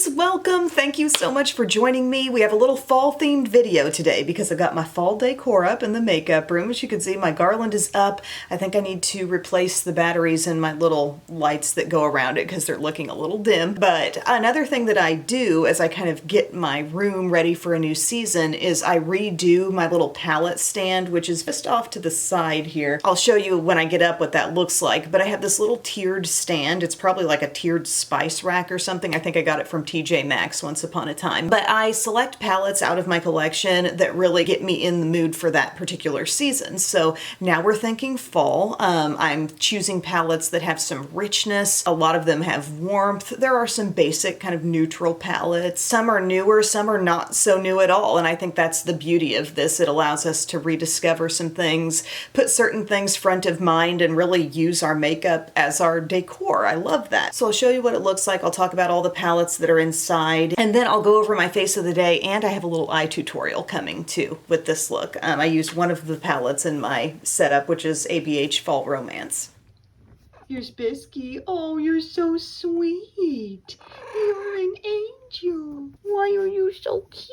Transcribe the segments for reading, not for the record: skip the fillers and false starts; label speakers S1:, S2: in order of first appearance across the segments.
S1: friends, welcome. Thank you so much for joining me. We have a little fall themed video today because I've got my fall decor up in the makeup room. As you can see, my garland is up. I think I need to replace the batteries in my little lights that go around it because they're looking a little dim. But another thing that I do as I kind of get my room ready for a new season is I redo my little palette stand, which is just off to the side here. I'll show you when I get up what that looks like, but I have this little tiered stand. It's probably like a tiered spice rack or something. I think I got it from TJ Maxx once upon a time. But I select palettes out of my collection that really get me in the mood for that particular season. So now we're thinking fall. I'm choosing palettes that have some richness. A lot of them have warmth. There are some basic kind of neutral palettes. Some are newer, some are not so new at all. And I think that's the beauty of this. It allows us to rediscover some things, put certain things front of mind, and really use our makeup as our decor. I love that. So I'll show you what it looks like. I'll talk about all the palettes that are inside, and then I'll go over my face of the day, and I have a little eye tutorial coming too with this look. I used one of the palettes in my setup, which is ABH Fall Romance. Here's Bisky. Oh, you're so sweet. You're an angel. Why are you so cute?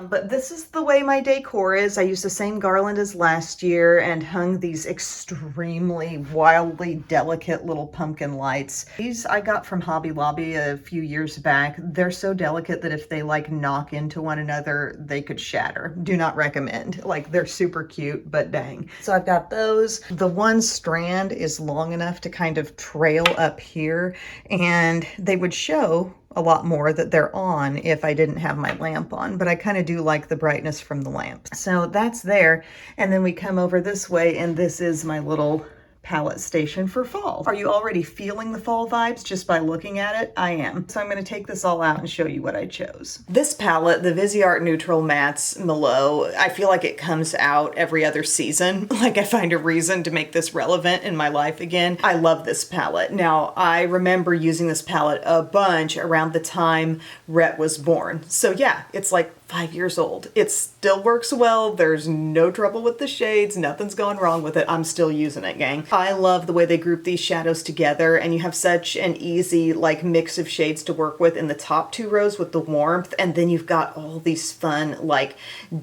S1: But this is the way my decor is. I used the same garland as last year and hung these extremely wildly delicate little pumpkin lights. These I got from Hobby Lobby a few years back. They're so delicate that if they like knock into one another, they could shatter. Do not recommend. Like, they're super cute, but dang. So I've got those. The one strand is long enough to kind of trail up here, and they would show a lot more that they're on if I didn't have my lamp on, but I kind of do like the brightness from the lamp. So that's there. And then we come over this way, and this is my little palette station for fall. Are you already feeling the fall vibes just by looking at it? I am. So I'm going to take this all out and show you what I chose. This palette, the Viseart Neutral Mattes Malo, I feel like it comes out every other season. Like, I find a reason to make this relevant in my life again. I love this palette. Now, I remember using this palette a bunch around the time Rhett was born. So yeah, it's like 5 years old. It still works well. There's no trouble with the shades. Nothing's gone wrong with it. I'm still using it, gang. I love the way they group these shadows together, and you have such an easy like mix of shades to work with in the top two rows with the warmth, and then you've got all these fun like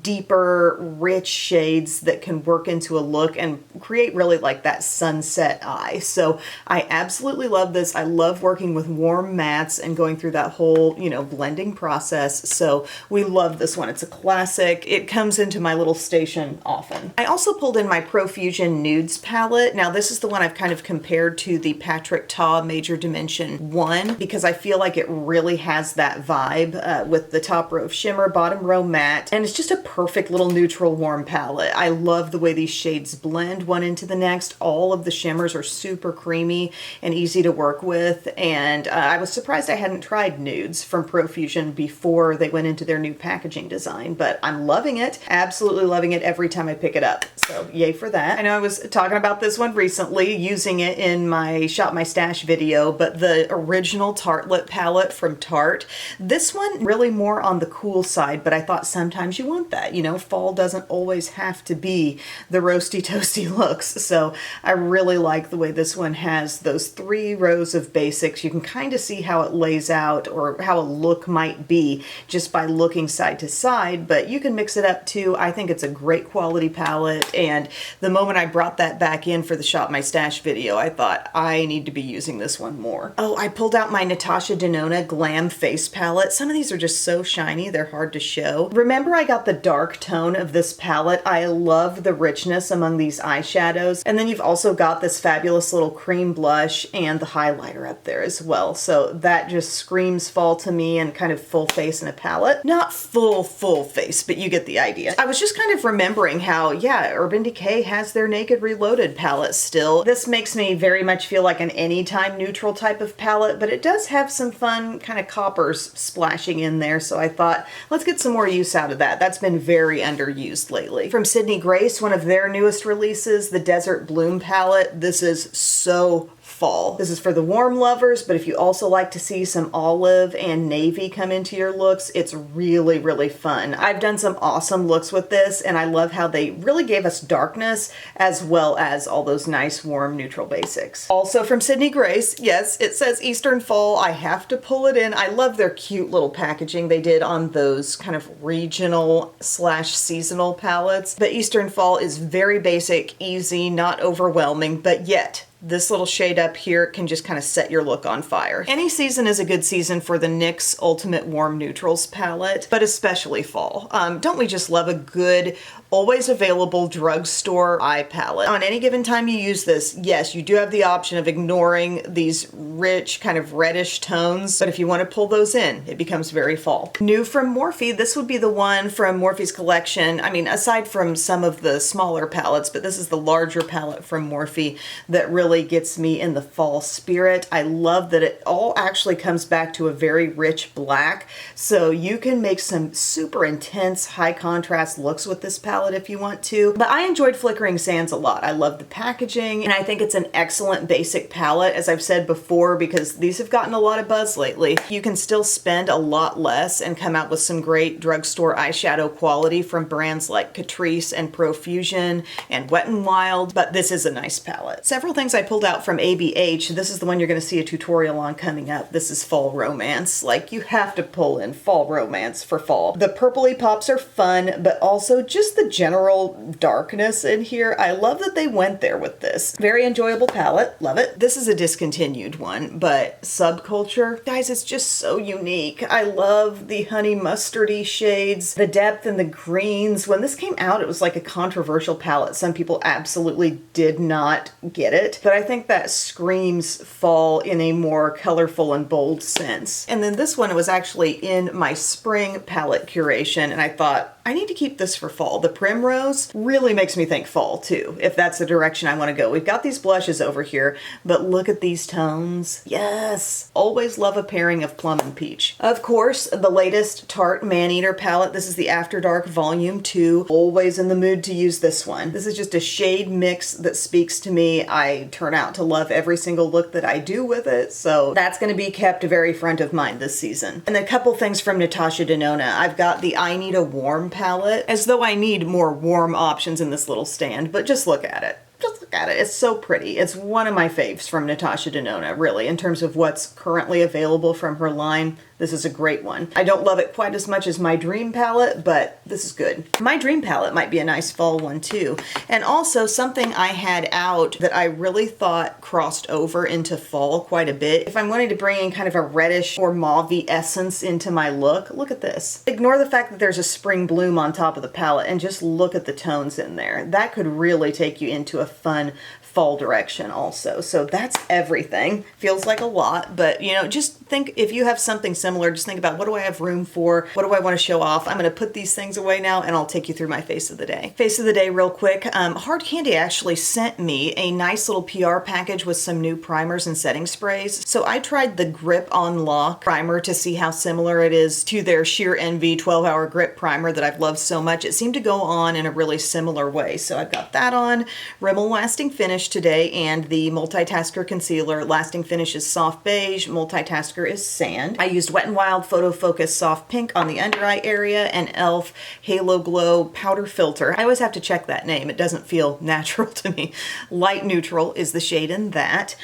S1: deeper rich shades that can work into a look and create really like that sunset eye. So I absolutely love this. I love working with warm mattes and going through that whole, you know, blending process. So we love this one. It's a classic. It comes into my little station often. I also pulled in my Profusion Nudes palette. Now this is the one I've kind of compared to the Patrick Ta Major Dimension 1 because I feel like it really has that vibe with the top row of shimmer, bottom row matte, and it's just a perfect little neutral warm palette. I love the way these shades blend one into the next. All of the shimmers are super creamy and easy to work with, and I was surprised I hadn't tried Nudes from Profusion before they went into their new packaging design, but I'm loving it. Absolutely loving it every time I pick it up. So yay for that. I know I was talking about this one recently, using it in my Shop My Stash video, but the original Tartelette palette from Tarte, this one really more on the cool side, but I thought sometimes you want that. You know, fall doesn't always have to be the roasty toasty looks. So I really like the way this one has those 3 rows of basics. You can kind of see how it lays out or how a look might be just by looking side to side, but you can mix it up too. I think it's a great quality palette, and the moment I brought that back in for the Shop My Stash video, I thought I need to be using this one more. Oh, I pulled out my Natasha Denona Glam Face Palette. Some of these are just so shiny, they're hard to show. Remember, I got the dark tone of this palette. I love the richness among these eyeshadows, and then you've also got this fabulous little cream blush and the highlighter up there as well. So that just screams fall to me and kind of full face in a palette. Not full face, but you get the idea. I was just kind of remembering how, yeah, Urban Decay has their Naked Reloaded palette still. This makes me very much feel like an anytime neutral type of palette, but it does have some fun kind of coppers splashing in there, so I thought, let's get some more use out of that. That's been very underused lately. From Sydney Grace, one of their newest releases, the Desert Bloom palette. This is so fall. This is for the warm lovers, but if you also like to see some olive and navy come into your looks, it's really, really fun. I've done some awesome looks with this, and I love how they really gave us darkness as well as all those nice warm neutral basics. Also from Sydney Grace, yes, it says Eastern Fall. I have to pull it in. I love their cute little packaging they did on those kind of regional / seasonal palettes. The Eastern Fall is very basic, easy, not overwhelming, but yet this little shade up here can just kind of set your look on fire. Any season is a good season for the NYX Ultimate Warm Neutrals palette, but especially fall. Don't we just love a good, always available drugstore eye palette? On any given time you use this, yes, you do have the option of ignoring these rich kind of reddish tones, but if you want to pull those in, it becomes very fall. New from Morphe, this would be the one from Morphe's collection. I mean, aside from some of the smaller palettes, but this is the larger palette from Morphe that really gets me in the fall spirit. I love that it all actually comes back to a very rich black, so you can make some super intense high contrast looks with this palette if you want to. But I enjoyed Flickering Sands a lot. I love the packaging, and I think it's an excellent basic palette, as I've said before, because these have gotten a lot of buzz lately. You can still spend a lot less and come out with some great drugstore eyeshadow quality from brands like Catrice and Profusion and Wet n Wild, but this is a nice palette. Several things I pulled out from ABH. This is the one you're going to see a tutorial on coming up. This is Fall Romance. Like, you have to pull in Fall Romance for fall. The purpley pops are fun, but also just the general darkness in here. I love that they went there with this. Very enjoyable palette. Love it. This is a discontinued one, but Subculture, guys, it's just so unique. I love the honey mustardy shades, the depth and the greens. When this came out, it was like a controversial palette. Some people absolutely did not get it, but I think that screams fall in a more colorful and bold sense. And then this one was actually in my spring palette curation, and I thought, I need to keep this for fall. The Primrose really makes me think fall too, if that's the direction I want to go. We've got these blushes over here, but look at these tones. Yes! Always love a pairing of plum and peach. Of course, the latest Tarte Maneater palette. This is the After Dark Volume 2. Always in the mood to use this one. This is just a shade mix that speaks to me. I turn out to love every single look that I do with it, so that's going to be kept very front of mind this season. And a couple things from Natasha Denona. I've got the I Need a Warm palette, as though I need more warm options in this little stand, but just look at it. Just look at it. It's so pretty. It's one of my faves from Natasha Denona, really, in terms of what's currently available from her line. This is a great one. I don't love it quite as much as my Dream palette, but this is good. My Dream palette might be a nice fall one too. And also something I had out that I really thought crossed over into fall quite a bit. If I'm wanting to bring in kind of a reddish or mauve-y essence into my look at this. Ignore the fact that there's a spring bloom on top of the palette and just look at the tones in there. That could really take you into a fun fall direction also. So that's everything. Feels like a lot, but you know, just think, if you have something similar, just think about, what do I have room for? What do I want to show off? I'm going to put these things away now, and I'll take you through my face of the day. Face of the day real quick. Hard Candy actually sent me a nice little PR package with some new primers and setting sprays. So I tried the Grip on Lock primer to see how similar it is to their Sheer Envy 12-hour grip primer that I've loved so much. It seemed to go on in a really similar way. So I've got that on. Rimmel Lasting Finish today, and the Multitasker Concealer. Lasting Finish is soft beige, Multitasker is sand. I used Wet n Wild Photo Focus Soft Pink on the under eye area, and e.l.f. Halo Glow Powder Filter. I always have to check that name. It doesn't feel natural to me. Light Neutral is the shade in that.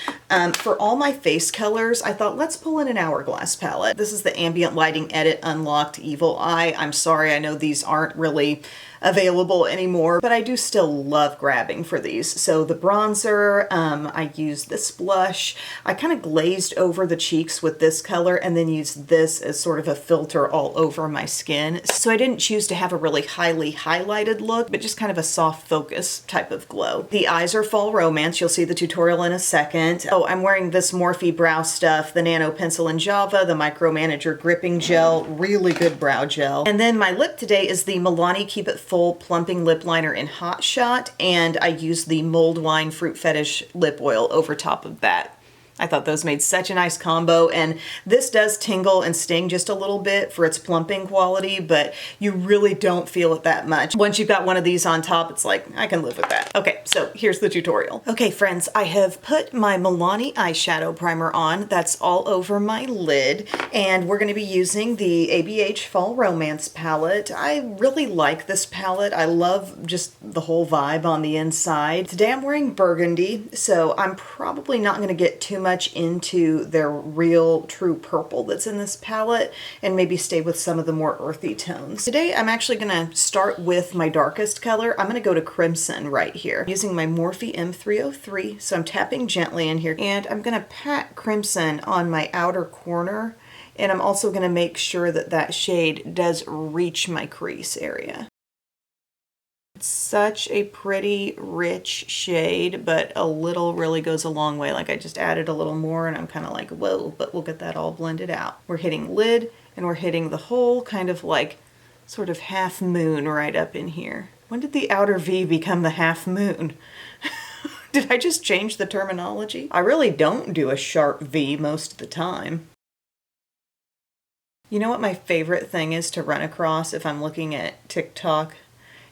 S1: For all my face colors, I thought, let's pull in an Hourglass palette. This is the Ambient Lighting Edit Unlocked Evil Eye. I'm sorry, I know these aren't really available anymore, but I do still love grabbing for these. So the bronzer, I used this blush. I kind of glazed over the cheeks with this color and then used this as sort of a filter all over my skin. So I didn't choose to have a really highly highlighted look, but just kind of a soft focus type of glow. The eyes are Fall Romance. You'll see the tutorial in a second. Oh, I'm wearing this Morphe brow stuff, the Nano Pencil in Java, the Micromanager Gripping Gel, really good brow gel. And then my lip today is the Milani Keep It Full Plumping Lip Liner in Hot Shot, and I used the Mold Wine Fruit Fetish Lip Oil over top of that. I thought those made such a nice combo, and this does tingle and sting just a little bit for its plumping quality, but you really don't feel it that much. Once you've got one of these on top, it's like, I can live with that. Okay, so here's the tutorial. Okay, friends, I have put my Milani eyeshadow primer on. That's all over my lid, and we're gonna be using the ABH Fall Romance palette. I really like this palette. I love just the whole vibe on the inside. Today I'm wearing burgundy, so I'm probably not gonna get too much into their real true purple that's in this palette and maybe stay with some of the more earthy tones. Today I'm actually gonna start with my darkest color. I'm gonna go to crimson right here. Using my Morphe M303, so I'm tapping gently in here, and I'm gonna pat crimson on my outer corner, and I'm also gonna make sure that that shade does reach my crease area. Such a pretty rich shade, but a little really goes a long way. Like I just added a little more and I'm kind of like, whoa, but we'll get that all blended out. We're hitting lid and we're hitting the whole kind of like sort of half moon right up in here. When did the outer V become the half moon? Did I just change the terminology? I really don't do a sharp V most of the time. You know what my favorite thing is to run across if I'm looking at TikTok?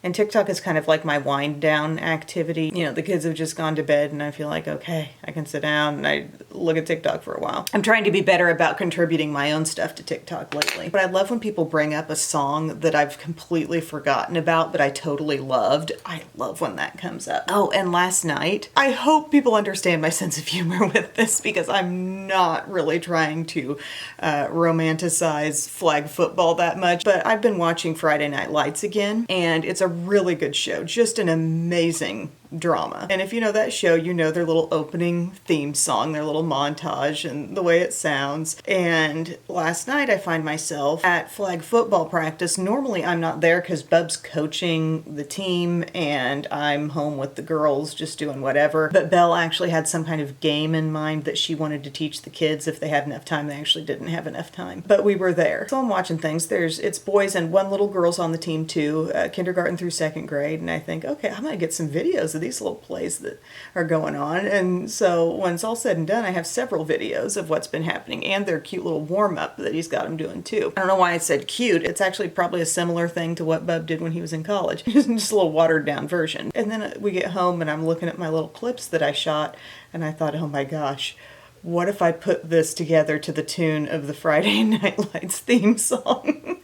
S1: And TikTok is kind of like my wind down activity. You know, the kids have just gone to bed and I feel like, okay, I can sit down and I look at TikTok for a while. I'm trying to be better about contributing my own stuff to TikTok lately. But I love when people bring up a song that I've completely forgotten about, but I totally loved. I love when that comes up. Oh, and last night, I hope people understand my sense of humor with this because I'm not really trying to romanticize flag football that much, but I've been watching Friday Night Lights again, and it's a really good show, just an amazing drama. And if you know that show, you know their little opening theme song, their little montage and the way it sounds. And last night I find myself at flag football practice. Normally I'm not there because Bub's coaching the team and I'm home with the girls just doing whatever. But Belle actually had some kind of game in mind that she wanted to teach the kids if they had enough time. They actually didn't have enough time. But we were there. So I'm watching things. It's boys and one little girl's on the team too, kindergarten through second grade. And I think, okay, I'm gonna get some videos of these little plays that are going on. And so when it's all said and done, I have several videos of what's been happening and their cute little warm-up that he's got them doing too. I don't know why I said cute. It's actually probably a similar thing to what Bub did when he was in college. Just a little watered down version. And then we get home and I'm looking at my little clips that I shot and I thought, oh my gosh, what if I put this together to the tune of the Friday Night Lights theme song?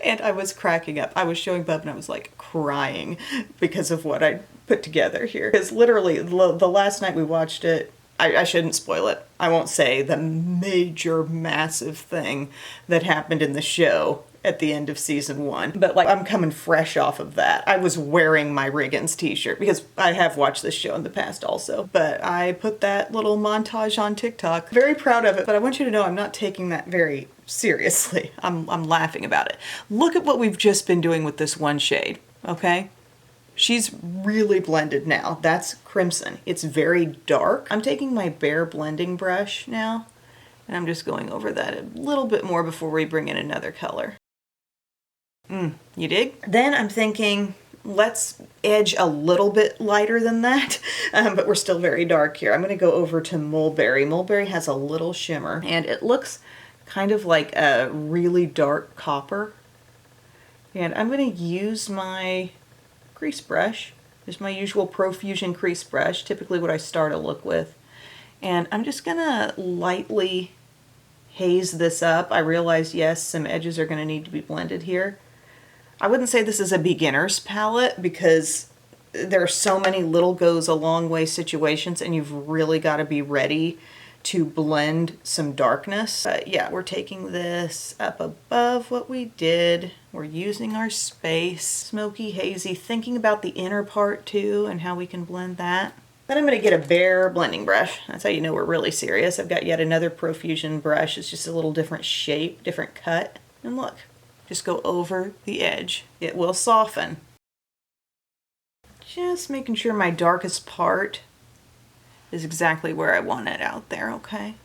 S1: And I was cracking up. I was showing Bub and I was like crying because of what I put together here. Because literally the last night we watched it, I shouldn't spoil it. I won't say the major massive thing that happened in the show at the end of season 1. But like I'm coming fresh off of that. I was wearing my Riggins t-shirt because I have watched this show in the past also. But I put that little montage on TikTok. Very proud of it. But I want you to know I'm not taking that very seriously. I'm laughing about it. Look at what we've just been doing with this one shade, okay? She's really blended now. That's crimson. It's very dark. I'm taking my Bare blending brush now, and I'm just going over that a little bit more before we bring in another color. You dig? Then I'm thinking, let's edge a little bit lighter than that, but we're still very dark here. I'm gonna go over to Mulberry. Mulberry has a little shimmer, and it looks kind of like a really dark copper. And I'm gonna use my crease brush, just my usual Profusion crease brush, typically what I start a look with. And I'm just gonna lightly haze this up. I realize, yes, some edges are gonna need to be blended here. I wouldn't say this is a beginner's palette because there are so many little goes a long way situations and you've really got to be ready to blend some darkness. But yeah, we're taking this up above what we did. We're using our space, smoky, hazy, thinking about the inner part too and how we can blend that. Then I'm going to get a Bare blending brush. That's how you know we're really serious. I've got yet another Profusion brush. It's just a little different shape, different cut. And look, just go over the edge. It will soften. Just making sure my darkest part is exactly where I want it out there, okay?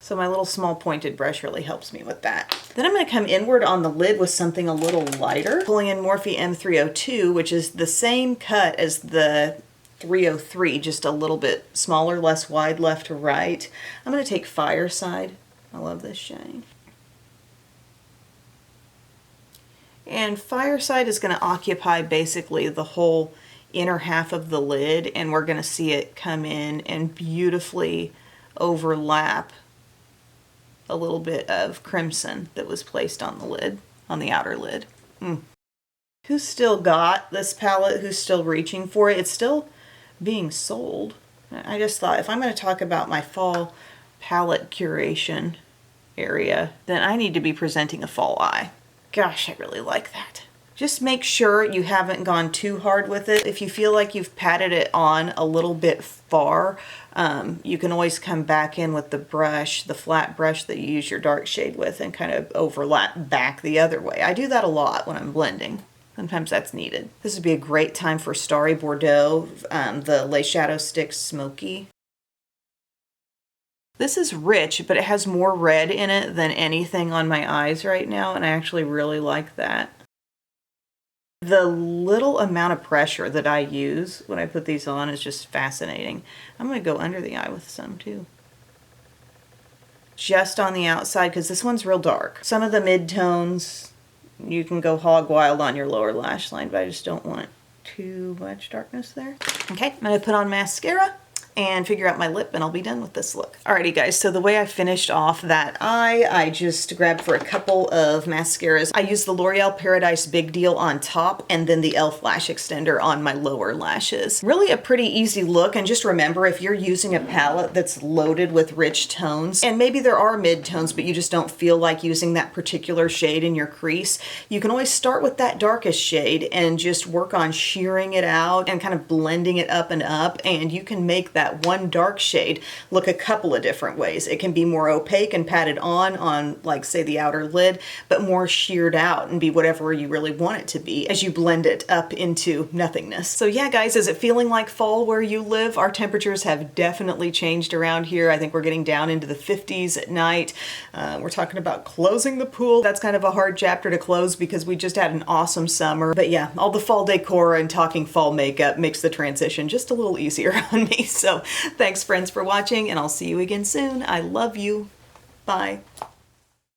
S1: So my little small pointed brush really helps me with that. Then I'm going to come inward on the lid with something a little lighter. Pulling in Morphe M302, which is the same cut as the 303, just a little bit smaller, less wide left to right. I'm going to take Fireside. I love this shade. And Fireside is going to occupy basically the whole inner half of the lid, and we're going to see it come in and beautifully overlap a little bit of crimson that was placed on the lid, on the outer lid. Who's still got this palette? Who's still reaching for it? It's still being sold. I just thought if I'm going to talk about my fall palette curation area, then I need to be presenting a fall eye. Gosh, I really like that. Just make sure you haven't gone too hard with it. If you feel like you've patted it on a little bit far, you can always come back in with the brush, the flat brush that you use your dark shade with, and kind of overlap back the other way. I do that a lot when I'm blending. Sometimes that's needed. This would be a great time for Starry Bordeaux, the Lace Shadow Stick Smoky. This is rich, but it has more red in it than anything on my eyes right now, and I actually really like that. The little amount of pressure that I use when I put these on is just fascinating. I'm going to go under the eye with some too. Just on the outside, because this one's real dark. Some of the mid-tones, you can go hog wild on your lower lash line, but I just don't want too much darkness there. Okay, I'm going to put on mascara and figure out my lip, and I'll be done with this look. Alrighty guys, so the way I finished off that eye, I just grabbed for a couple of mascaras. I used the L'Oreal Paradise Big Deal on top, and then the e.l.f. Lash Extender on my lower lashes. Really a pretty easy look, and just remember, if you're using a palette that's loaded with rich tones, and maybe there are mid-tones, but you just don't feel like using that particular shade in your crease, you can always start with that darkest shade and just work on shearing it out and kind of blending it up and up, and you can make that one dark shade look a couple of different ways. It can be more opaque and patted on like say the outer lid, but more sheared out and be whatever you really want it to be as you blend it up into nothingness. So yeah guys, is it feeling like fall where you live? Our temperatures have definitely changed around here. I think we're getting down into the 50s at night. We're talking about closing the pool. That's kind of a hard chapter to close because we just had an awesome summer. But yeah, all the fall decor and talking fall makeup makes the transition just a little easier on me. So thanks friends for watching, and I'll see you again soon. I love you. Bye.